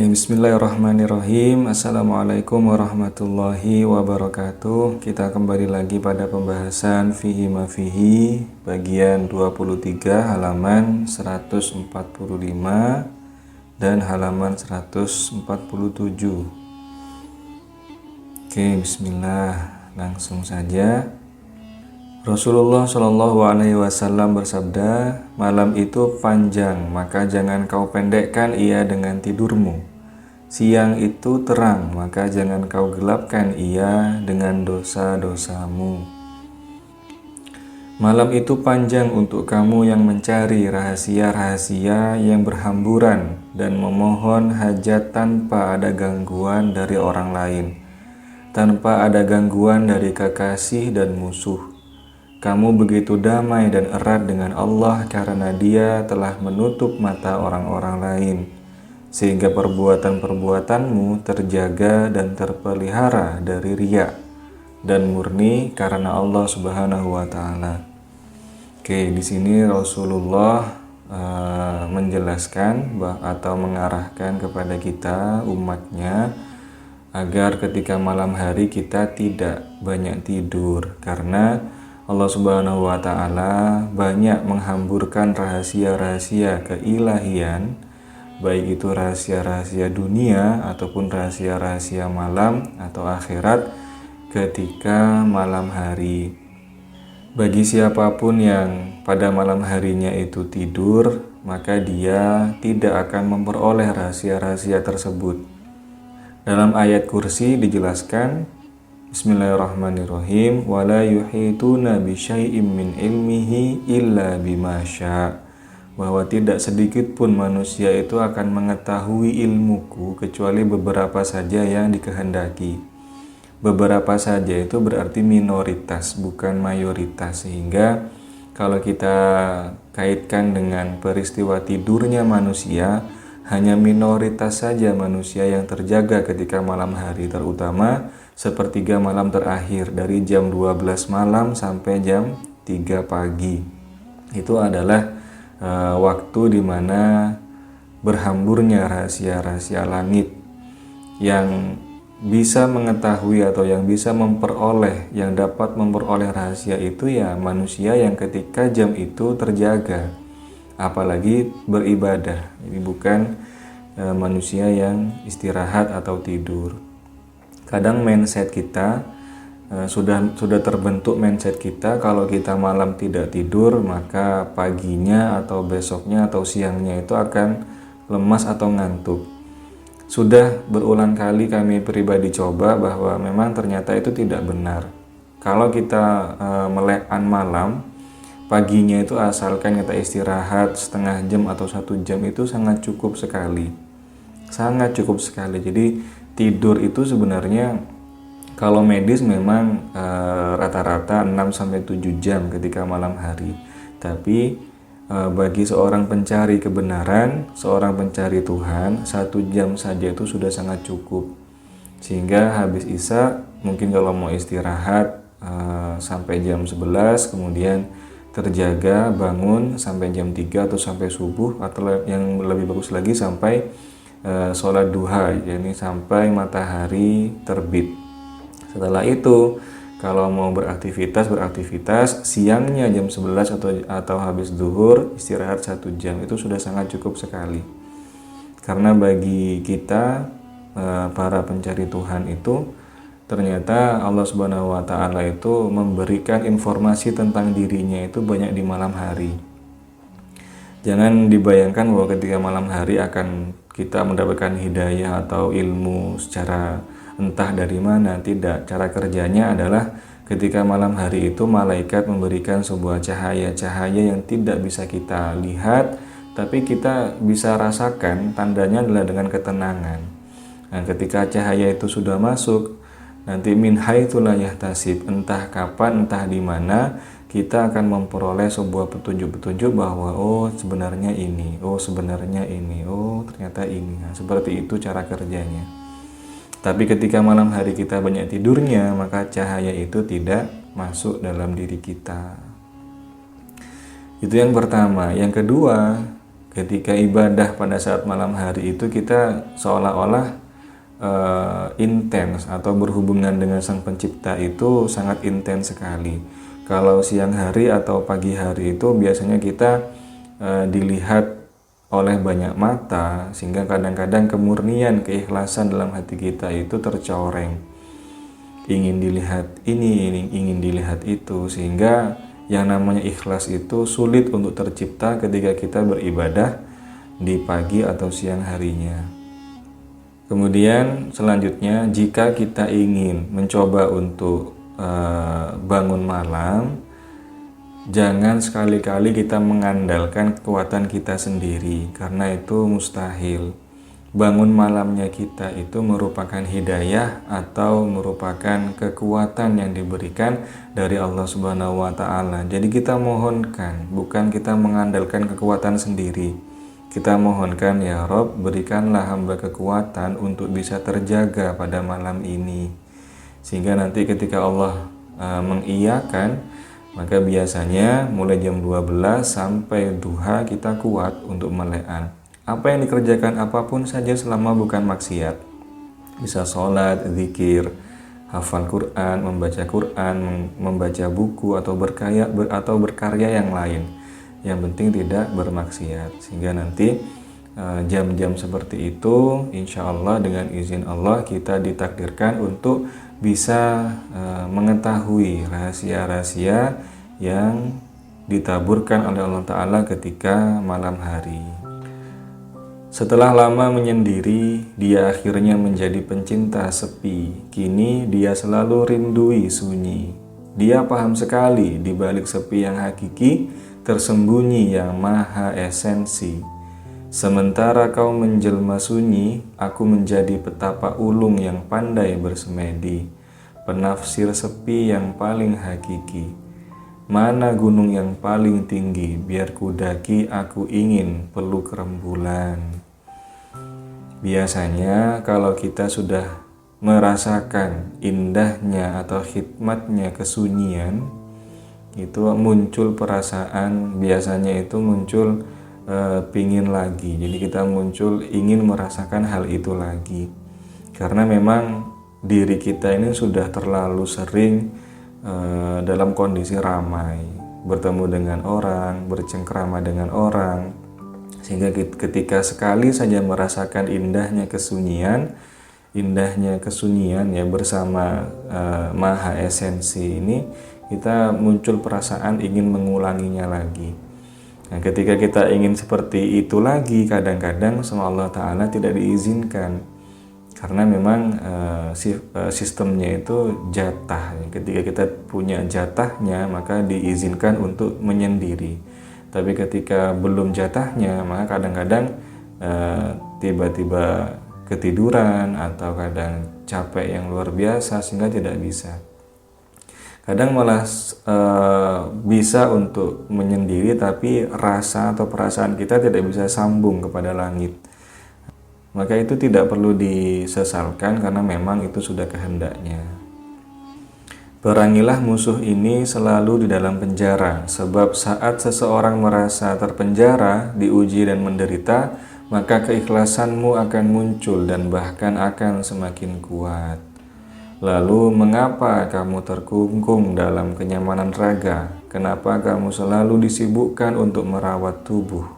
Bismillahirrahmanirrahim. Assalamualaikum warahmatullahi wabarakatuh. Kita kembali lagi pada pembahasan Fihi ma Fihi bagian 23 halaman 145 dan halaman 147. Bismillah, langsung saja. Rasulullah Shallallahu Alaihi Wasallam bersabda, malam itu panjang, maka jangan kau pendekkan ia dengan tidurmu. Siang itu terang, maka jangan kau gelapkan ia dengan dosa-dosamu. Malam itu panjang untuk kamu yang mencari rahasia-rahasia yang berhamburan dan memohon hajat tanpa ada gangguan dari orang lain, tanpa ada gangguan dari kekasih dan musuh. Kamu begitu damai dan erat dengan Allah karena Dia telah menutup mata orang-orang lain, sehingga perbuatan-perbuatanmu terjaga dan terpelihara dari riya dan murni karena Allah Subhanahu wa Ta'ala. Di sini Rasulullah menjelaskan atau mengarahkan kepada kita umatnya agar ketika malam hari kita tidak banyak tidur, karena Allah Subhanahu wa Ta'ala banyak menghamburkan rahasia-rahasia keilahian, baik itu rahasia-rahasia dunia ataupun rahasia-rahasia malam atau akhirat ketika malam hari. Bagi siapapun yang pada malam harinya itu tidur, maka dia tidak akan memperoleh rahasia-rahasia tersebut. Dalam ayat kursi dijelaskan, Bismillahirrahmanirrahim, wala yuhituna bi syai'im min ilmihi illa bima syaa, bahwa tidak sedikit pun manusia itu akan mengetahui ilmuku kecuali beberapa saja yang dikehendaki. Beberapa saja itu berarti minoritas, bukan mayoritas, sehingga kalau kita kaitkan dengan peristiwa tidurnya manusia, hanya minoritas saja manusia yang terjaga ketika malam hari, terutama sepertiga malam terakhir dari jam 12 malam sampai jam 3 pagi. Itu adalah waktu di mana berhamburnya rahasia-rahasia langit. Yang bisa mengetahui atau yang bisa memperoleh, yang dapat memperoleh rahasia itu ya manusia yang ketika jam itu terjaga, apalagi beribadah. Ini bukan manusia yang istirahat atau tidur. Kadang mindset kita sudah terbentuk mindset kita, kalau kita malam tidak tidur maka paginya atau besoknya atau siangnya itu akan lemas atau ngantuk. Sudah berulang kali kami pribadi coba bahwa memang ternyata itu tidak benar. Kalau kita melekan malam, paginya itu asalkan kita istirahat setengah jam atau 1 jam itu sangat cukup sekali. Sangat cukup sekali. Jadi tidur itu sebenarnya kalau medis memang rata-rata 6-7 jam ketika malam hari. Tapi bagi seorang pencari kebenaran, seorang pencari Tuhan, 1 jam saja itu sudah sangat cukup. Sehingga habis Isya mungkin kalau mau istirahat sampai jam 11, kemudian terjaga bangun sampai jam 3 atau sampai subuh, atau yang lebih bagus lagi sampai sholat duha, yakni sampai matahari terbit. Setelah itu kalau mau beraktivitas siangnya jam 11 atau habis zuhur istirahat 1 jam, itu sudah sangat cukup sekali. Karena bagi kita para pencari Tuhan itu ternyata Allah Subhanahu wa Ta'ala itu memberikan informasi tentang dirinya itu banyak di malam hari. Jangan dibayangkan bahwa ketika malam hari akan kita mendapatkan hidayah atau ilmu secara entah dari mana. Tidak. Cara kerjanya adalah ketika malam hari itu malaikat memberikan sebuah cahaya-cahaya yang tidak bisa kita lihat, tapi kita bisa rasakan. Tandanya adalah dengan ketenangan. Nah, ketika cahaya itu sudah masuk, nanti min haitsu la yahtasib, entah kapan, entah di mana, kita akan memperoleh sebuah petunjuk-petunjuk bahwa oh sebenarnya ini, oh sebenarnya ini, oh ternyata ini. Nah, seperti itu cara kerjanya. Tapi ketika malam hari kita banyak tidurnya, maka cahaya itu tidak masuk dalam diri kita. Itu yang pertama. Yang kedua, ketika ibadah pada saat malam hari itu kita seolah-olah intens atau berhubungan dengan Sang Pencipta itu sangat intens sekali. Kalau siang hari atau pagi hari itu biasanya kita dilihat oleh banyak mata, sehingga kadang-kadang kemurnian, keikhlasan dalam hati kita itu tercoreng. Ingin dilihat ini, ingin dilihat itu, sehingga yang namanya ikhlas itu sulit untuk tercipta ketika kita beribadah di pagi atau siang harinya. Kemudian selanjutnya, jika kita ingin mencoba untuk bangun malam, jangan sekali-kali kita mengandalkan kekuatan kita sendiri, karena itu mustahil. Bangun malamnya kita itu merupakan hidayah atau merupakan kekuatan yang diberikan dari Allah Subhanahu wa Ta'ala. Jadi kita mohonkan, bukan kita mengandalkan kekuatan sendiri. Kita mohonkan, ya Rob, berikanlah hamba kekuatan untuk bisa terjaga pada malam ini. Sehingga nanti ketika Allah mengiyakan, maka biasanya mulai jam 12 sampai duha kita kuat untuk melekan. Apa yang dikerjakan apapun saja selama bukan maksiat. Bisa sholat, zikir, hafal Quran, membaca buku atau berkarya yang lain. Yang penting tidak bermaksiat. Sehingga nanti jam-jam seperti itu insya Allah dengan izin Allah kita ditakdirkan untuk bisa mengetahui rahasia-rahasia yang ditaburkan oleh Allah Ta'ala ketika malam hari. Setelah lama menyendiri, dia akhirnya menjadi pencinta sepi. Kini dia selalu rindui sunyi. Dia paham sekali di balik sepi yang hakiki, tersembunyi yang maha esensi. Sementara kau menjelma sunyi, aku menjadi petapa ulung yang pandai bersemedi, penafsir sepi yang paling hakiki. Mana gunung yang paling tinggi, biar kudaki aku ingin peluk rembulan. Biasanya kalau kita sudah merasakan indahnya atau hikmatnya kesunyian, itu muncul perasaan, biasanya itu muncul pingin lagi. Jadi kita muncul ingin merasakan hal itu lagi, karena memang diri kita ini sudah terlalu sering dalam kondisi ramai, bertemu dengan orang, bercengkrama dengan orang, sehingga ketika sekali saja merasakan indahnya kesunyian ya bersama maha esensi ini, kita muncul perasaan ingin mengulanginya lagi. Nah, ketika kita ingin seperti itu lagi, kadang-kadang sama Allah Ta'ala tidak diizinkan, karena memang sistemnya itu jatah. Ketika kita punya jatahnya, maka diizinkan untuk menyendiri. Tapi ketika belum jatahnya, maka kadang-kadang tiba-tiba ketiduran atau kadang capek yang luar biasa sehingga tidak bisa. Kadang malah bisa untuk menyendiri, tapi rasa atau perasaan kita tidak bisa sambung kepada langit. Maka itu tidak perlu disesalkan, karena memang itu sudah kehendaknya. Perangilah musuh ini selalu di dalam penjara, sebab saat seseorang merasa terpenjara, diuji dan menderita, maka keikhlasanmu akan muncul dan bahkan akan semakin kuat. Lalu mengapa kamu terkungkung dalam kenyamanan raga? Kenapa kamu selalu disibukkan untuk merawat tubuh?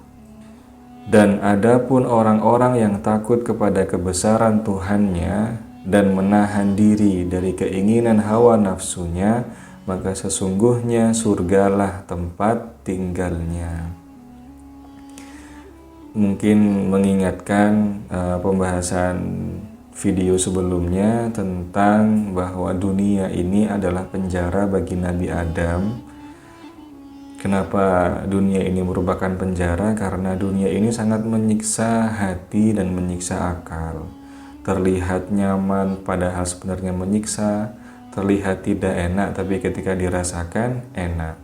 Dan adapun orang-orang yang takut kepada kebesaran Tuhannya dan menahan diri dari keinginan hawa nafsunya, maka sesungguhnya surgalah tempat tinggalnya. Mungkin mengingatkan pembahasan video sebelumnya tentang bahwa dunia ini adalah penjara bagi Nabi Adam. Kenapa dunia ini merupakan penjara? Karena dunia ini sangat menyiksa hati dan menyiksa akal. Terlihat nyaman padahal sebenarnya menyiksa, terlihat tidak enak tapi ketika dirasakan enak.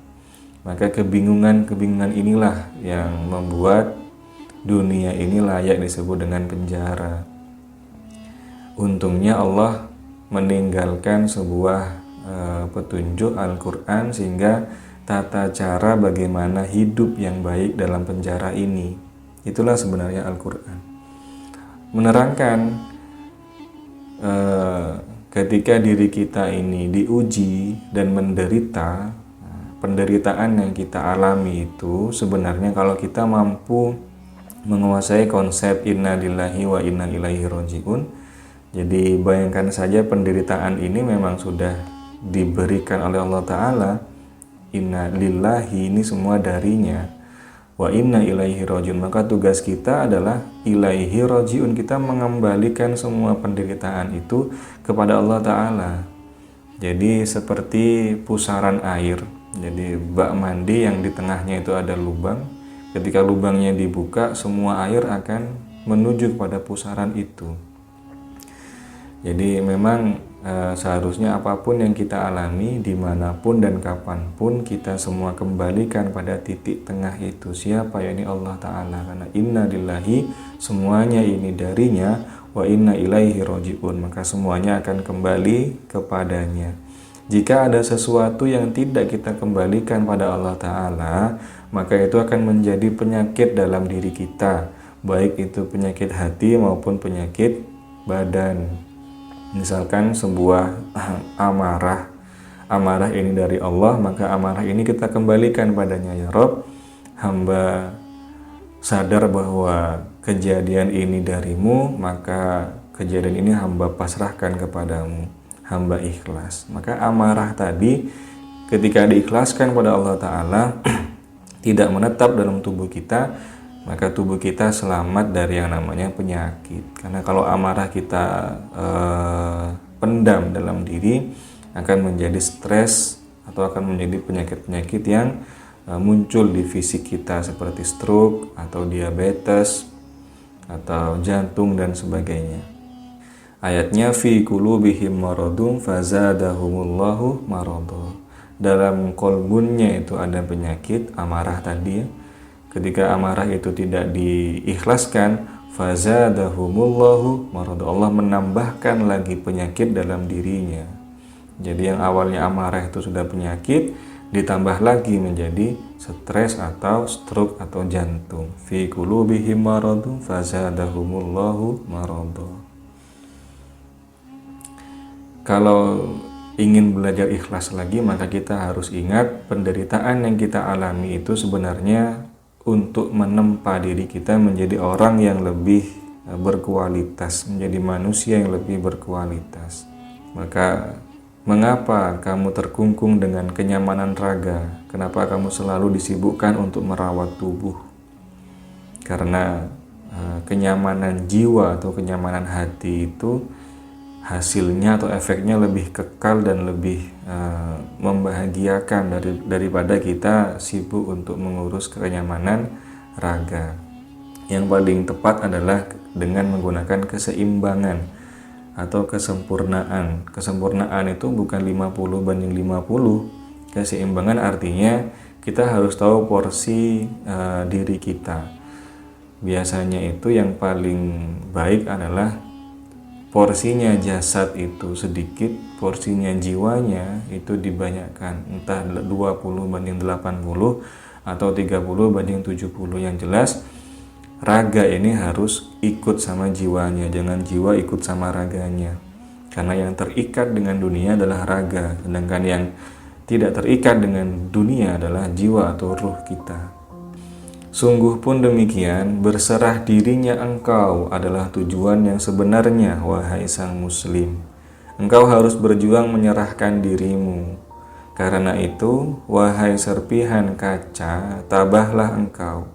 Maka kebingungan inilah yang membuat dunia ini layak disebut dengan penjara. Untungnya Allah meninggalkan sebuah petunjuk Al-Quran sehingga tata cara bagaimana hidup yang baik dalam penjara ini. Itulah sebenarnya Al-Quran. Menerangkan ketika diri kita ini diuji dan menderita, penderitaan yang kita alami itu sebenarnya kalau kita mampu menguasai konsep inna lillahi wa inna ilaihi raji'un. Jadi bayangkan saja penderitaan ini memang sudah diberikan oleh Allah Ta'ala. Inna lillahi ini semua darinya, wa inna ilaihi raji'un, maka tugas kita adalah ilaihi raji'un, kita mengembalikan semua penderitaan itu kepada Allah Ta'ala. Jadi seperti pusaran air, jadi bak mandi yang di tengahnya itu ada lubang. Ketika lubangnya dibuka, semua air akan menuju kepada pusaran itu. Jadi memang seharusnya apapun yang kita alami, dimanapun dan kapanpun, kita semua kembalikan pada titik tengah itu. Siapa? Ya ini Allah Ta'ala. Karena inna lillahi, semuanya ini darinya, wa inna ilaihi raji'un, maka semuanya akan kembali kepadanya. Jika ada sesuatu yang tidak kita kembalikan pada Allah Ta'ala, maka itu akan menjadi penyakit dalam diri kita, baik itu penyakit hati maupun penyakit badan. Misalkan sebuah amarah ini dari Allah, maka amarah ini kita kembalikan padanya. Ya Rob, hamba sadar bahwa kejadian ini darimu, maka kejadian ini hamba pasrahkan kepadamu, hamba ikhlas. Maka amarah tadi ketika diikhlaskan pada Allah Ta'ala tidak menetap dalam tubuh kita, maka tubuh kita selamat dari yang namanya penyakit. Karena kalau amarah kita pendam dalam diri, akan menjadi stres atau akan menjadi penyakit-penyakit yang muncul di fisik kita seperti stroke atau diabetes atau jantung dan sebagainya. Ayatnya fi qulubihim maradun fazadahumullahu marada. Dalam kolbunnya itu ada penyakit amarah tadi ya. Ketika amarah itu tidak diikhlaskan, fazadahumullahu marada, Allah menambahkan lagi penyakit dalam dirinya. Jadi yang awalnya amarah itu sudah penyakit, ditambah lagi menjadi stres atau stroke atau jantung. Fi qulubihim maradun fazadahumullahu marada. Kalau ingin belajar ikhlas lagi, maka kita harus ingat penderitaan yang kita alami itu sebenarnya untuk menempa diri kita menjadi orang yang lebih berkualitas, menjadi manusia yang lebih berkualitas. Maka mengapa kamu terkungkung dengan kenyamanan raga? Kenapa kamu selalu disibukkan untuk merawat tubuh? Karena kenyamanan jiwa atau kenyamanan hati itu hasilnya atau efeknya lebih kekal dan lebih membahagiakan daripada kita sibuk untuk mengurus kenyamanan raga. Yang paling tepat adalah dengan menggunakan keseimbangan atau kesempurnaan. Kesempurnaan itu bukan 50/50. Keseimbangan artinya kita harus tahu porsi diri kita. Biasanya itu yang paling baik adalah porsinya jasad itu sedikit, porsinya jiwanya itu dibanyakkan, entah 20/80 atau 30/70. Yang jelas raga ini harus ikut sama jiwanya, jangan jiwa ikut sama raganya. Karena yang terikat dengan dunia adalah raga, sedangkan yang tidak terikat dengan dunia adalah jiwa atau ruh kita. Sungguh pun demikian, berserah dirinya engkau adalah tujuan yang sebenarnya, wahai sang muslim. Engkau harus berjuang menyerahkan dirimu. Karena itu, wahai serpihan kaca, tabahlah engkau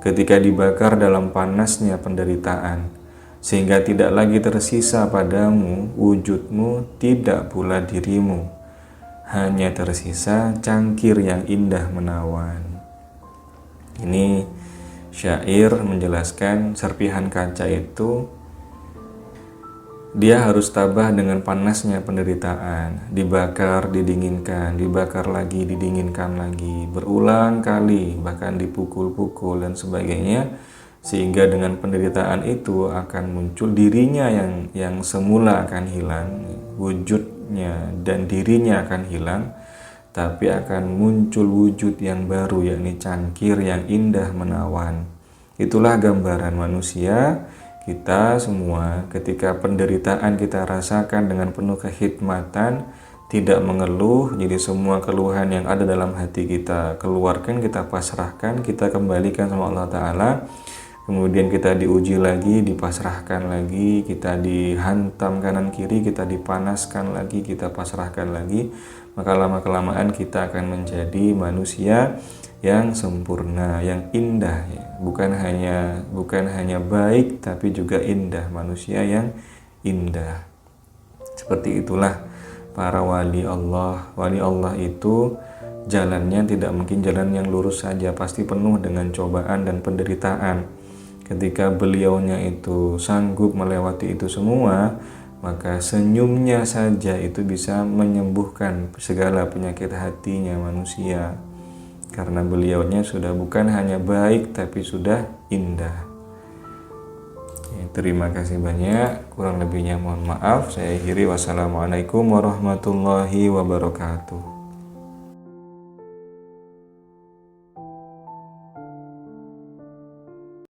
ketika dibakar dalam panasnya penderitaan, sehingga tidak lagi tersisa padamu wujudmu, tidak pula dirimu. Hanya tersisa cangkir yang indah menawan. Ini syair menjelaskan serpihan kaca itu dia harus tabah dengan panasnya penderitaan, dibakar, didinginkan, dibakar lagi, didinginkan lagi, berulang kali, bahkan dipukul-pukul dan sebagainya, sehingga dengan penderitaan itu akan muncul dirinya yang semula akan hilang, wujudnya dan dirinya akan hilang, tapi akan muncul wujud yang baru, yakni cangkir yang indah menawan. Itulah gambaran manusia kita semua ketika penderitaan kita rasakan dengan penuh kekhidmatan, tidak mengeluh. Jadi semua keluhan yang ada dalam hati kita keluarkan, kita pasrahkan, kita kembalikan sama Allah Ta'ala. Kemudian kita diuji lagi, dipasrahkan lagi, kita dihantam kanan kiri, kita dipanaskan lagi, kita pasrahkan lagi. Maka lama-kelamaan kita akan menjadi manusia yang sempurna, yang indah, ya. Bukan hanya baik, tapi juga indah, manusia yang indah. Seperti itulah para wali Allah. Wali Allah itu jalannya tidak mungkin jalan yang lurus saja, pasti penuh dengan cobaan dan penderitaan. Ketika beliaunya itu sanggup melewati itu semua, maka senyumnya saja itu bisa menyembuhkan segala penyakit hatinya manusia. Karena beliaunya sudah bukan hanya baik, tapi sudah indah. Ya, terima kasih banyak. Kurang lebihnya mohon maaf. Saya akhiri. Wassalamualaikum warahmatullahi wabarakatuh.